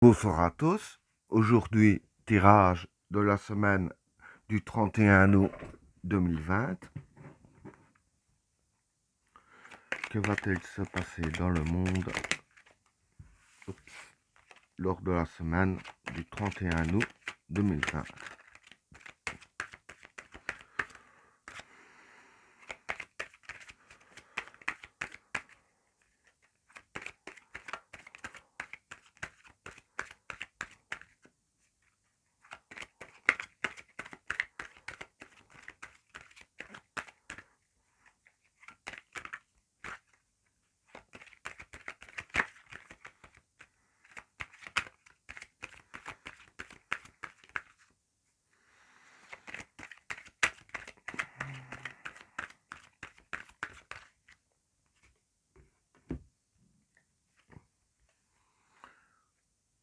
Bonsoir à tous. Aujourd'hui, tirage de la semaine du 31 août 2020. Que va-t-il se passer dans le monde lors de la semaine du 31 août 2020?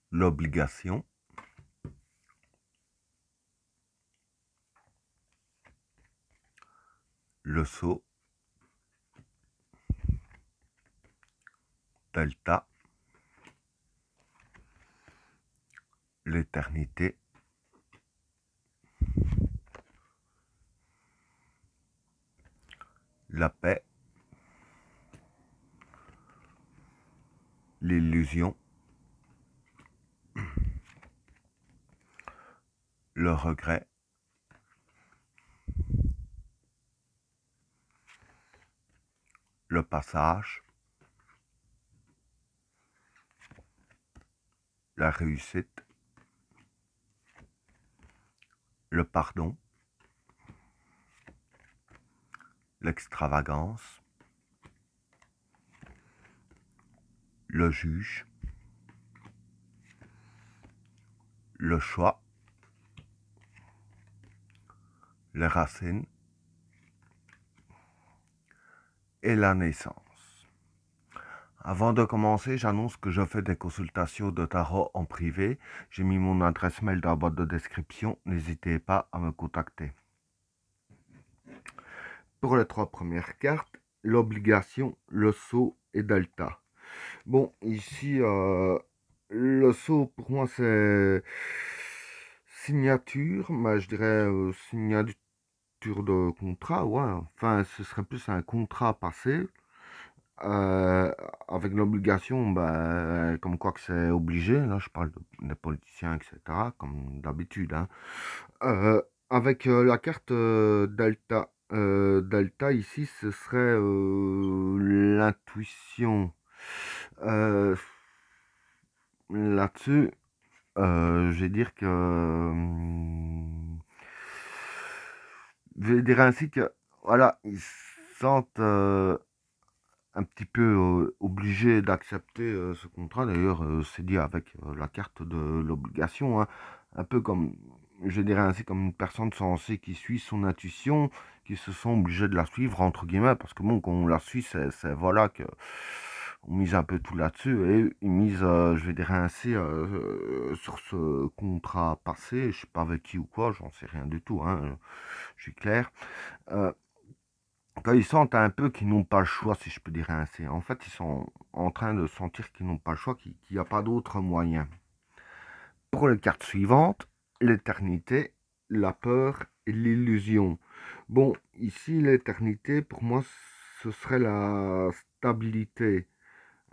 L'obligation, le sceau, delta, l'éternité, la paix, l'illusion, le regret, le passage, la réussite, le pardon, l'extravagance, le juge, le choix, les racines et la naissance. Avant de commencer, j'annonce que je fais des consultations de tarot en privé. J'ai mis mon adresse mail dans la boîte de description. N'hésitez pas à me contacter. Pour les trois premières cartes, l'obligation, le sceau et delta. Bon, ici, le sceau, pour moi, c'est signature, mais je dirais signature de contrat, ouais. Enfin, ce serait plus un contrat passé. Euh, Avec l'obligation, bah, comme quoi que c'est obligé, là je parle des politiciens, etc., comme d'habitude, hein. Euh, Avec la carte Delta, Delta ici, ce serait l'intuition. Euh, Là-dessus, je vais dire que... je vais dire ainsi que, voilà, ils se sentent un petit peu obligé d'accepter ce contrat. D'ailleurs, c'est dit avec la carte de l'obligation, hein. Un peu comme, je dirais ainsi, comme une personne sensée qui suit son intuition, qui se sent obligé de la suivre, entre guillemets, parce que bon, quand on la suit, voilà que on mise un peu tout là-dessus, et ils misent, je vais dire ainsi, sur ce contrat passé, je sais pas avec qui ou quoi, j'en sais rien du tout, hein, je suis clair. Euh, Quand ils sentent un peu qu'ils n'ont pas le choix, si je peux dire ainsi, en fait, ils sont en train de sentir qu'ils n'ont pas le choix, qu'il n'y a pas d'autre moyen. Pour les cartes suivantes, l'éternité, la peur et l'illusion. Bon, ici, l'éternité, pour moi, ce serait la stabilité,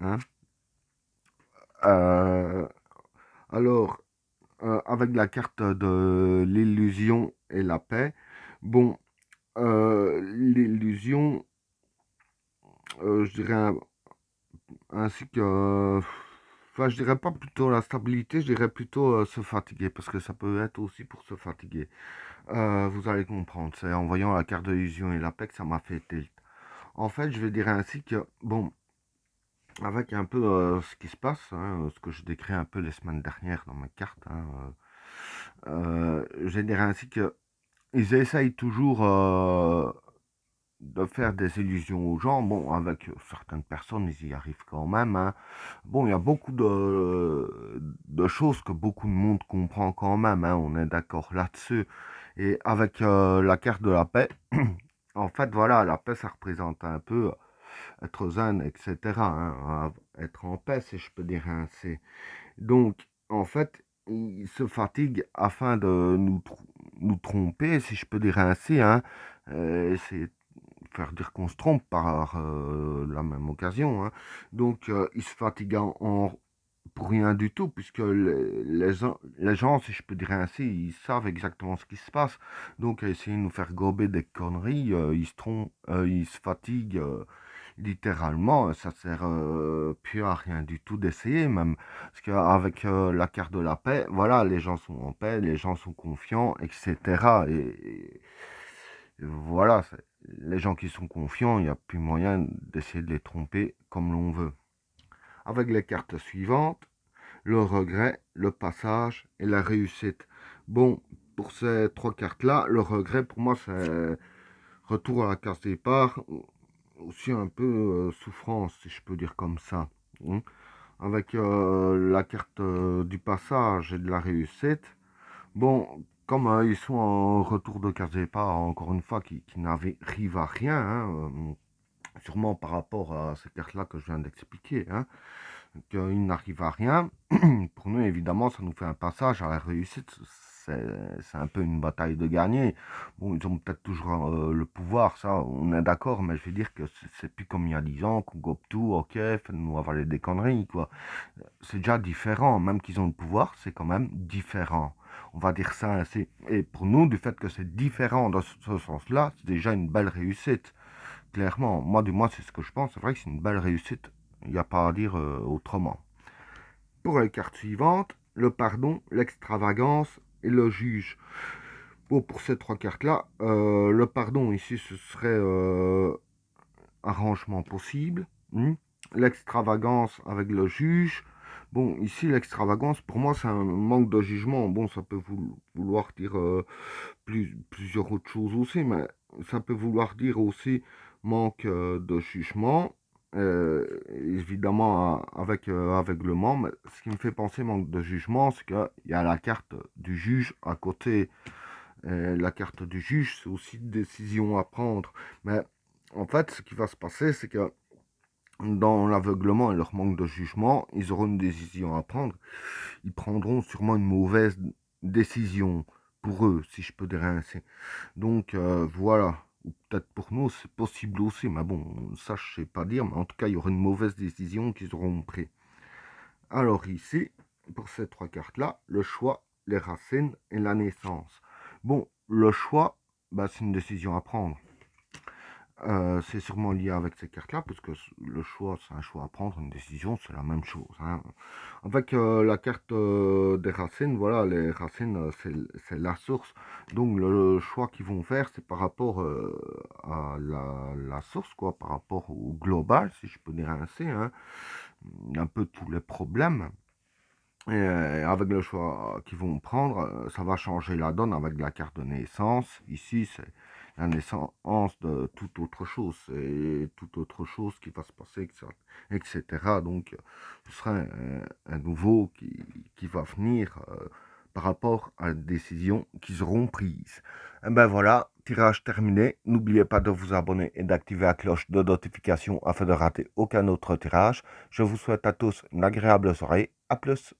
hein. Euh, alors, avec la carte de l'illusion et la paix, bon, l'illusion, je dirais ainsi que, enfin, je dirais pas plutôt la stabilité, je dirais plutôt se fatiguer, parce que ça peut être aussi pour se fatiguer. Vous allez comprendre, c'est en voyant la carte de l'illusion et la paix que ça m'a fait tilt. En fait, je vais dire ainsi que, bon, avec un peu ce qui se passe, hein, ce que je décris un peu les semaines dernières dans ma carte, hein, je vais dire ainsi que ils essayent toujours de faire des illusions aux gens. Bon, avec certaines personnes, ils y arrivent quand même, hein. Bon, il y a beaucoup de choses que beaucoup de monde comprend quand même, hein, on est d'accord là-dessus. Et avec la carte de la paix, en fait, voilà, la paix, ça représente un peu être zen, etc., hein, être en paix, si je peux dire ainsi. Donc, en fait, ils se fatiguent afin de nous tromper, si je peux dire ainsi, hein. C'est faire dire qu'on se trompe par la même occasion, hein. Donc, ils se fatiguent pour rien du tout, puisque les gens, si je peux dire ainsi, ils savent exactement ce qui se passe. Donc, à essayer de nous faire gober des conneries, ils se trompent, ils se fatiguent littéralement. Ça sert plus à rien du tout d'essayer, même. Parce qu'avec la carte de la paix, voilà, les gens sont en paix, les gens sont confiants, etc. Et voilà, les gens qui sont confiants, il n'y a plus moyen d'essayer de les tromper comme l'on veut. Avec les cartes suivantes, le regret, le passage et la réussite. Bon, pour ces trois cartes-là, le regret, pour moi, c'est retour à la case départ, aussi un peu souffrance, si je peux dire comme ça. Hein. Avec la carte du passage et de la réussite, bon, comme ils sont en retour de case départ, encore une fois, qui n'arrivent à rien, hein, sûrement par rapport à ces cartes-là que je viens d'expliquer, hein, qu'il n'arrive à rien. Pour nous, évidemment, ça nous fait un passage à la réussite. C'est un peu une bataille de gagner. Bon, ils ont peut-être toujours le pouvoir, ça, on est d'accord, mais je veux dire que c'est plus comme il y a 10 ans, qu'on gobe tout, ok, faites-nous avaler des conneries, quoi. C'est déjà différent, même qu'ils ont le pouvoir, c'est quand même différent. On va dire ça ainsi. Et pour nous, du fait que c'est différent dans ce sens-là, c'est déjà une belle réussite. Clairement, moi, du moins, c'est ce que je pense. C'est vrai que c'est une belle réussite. Il n'y a pas à dire autrement. Pour les cartes suivantes, le pardon, l'extravagance et le juge. Bon, pour ces trois cartes-là, le pardon ici, ce serait arrangement possible. L'extravagance avec le juge. Bon, ici, l'extravagance, pour moi, c'est un manque de jugement. Bon, ça peut vouloir dire plusieurs autres choses aussi, mais ça peut vouloir dire aussi manque de jugement. Évidemment, avec aveuglement, mais ce qui me fait penser manque de jugement, c'est qu'il y a la carte du juge à côté. La carte du juge, c'est aussi une décision à prendre. Mais en fait, ce qui va se passer, c'est que dans l'aveuglement et leur manque de jugement, ils auront une décision à prendre. Ils prendront sûrement une mauvaise décision pour eux, si je peux dire ainsi. Donc voilà. Ou peut-être pour nous, c'est possible aussi. Mais bon, ça, je sais pas dire. Mais en tout cas, il y aura une mauvaise décision qu'ils auront prise. Alors ici, pour ces trois cartes-là, le choix, les racines et la naissance. Bon, le choix, bah, c'est une décision à prendre. C'est sûrement lié avec ces cartes-là, parce que le choix, c'est un choix à prendre, une décision, c'est la même chose, hein. Avec la carte des racines, voilà, les racines, c'est la source. Donc le choix qu'ils vont faire, c'est par rapport à la source, quoi, par rapport au global, si je peux dire ainsi, hein, un peu tous les problèmes. Et avec le choix qu'ils vont prendre, ça va changer la donne avec la carte de naissance. Ici, c'est la naissance de toute autre chose. C'est toute autre chose qui va se passer, etc. Donc, ce sera un nouveau qui va venir par rapport à la décision qu'ils auront prise. Et ben voilà, tirage terminé. N'oubliez pas de vous abonner et d'activer la cloche de notification afin de rater aucun autre tirage. Je vous souhaite à tous une agréable soirée. À plus.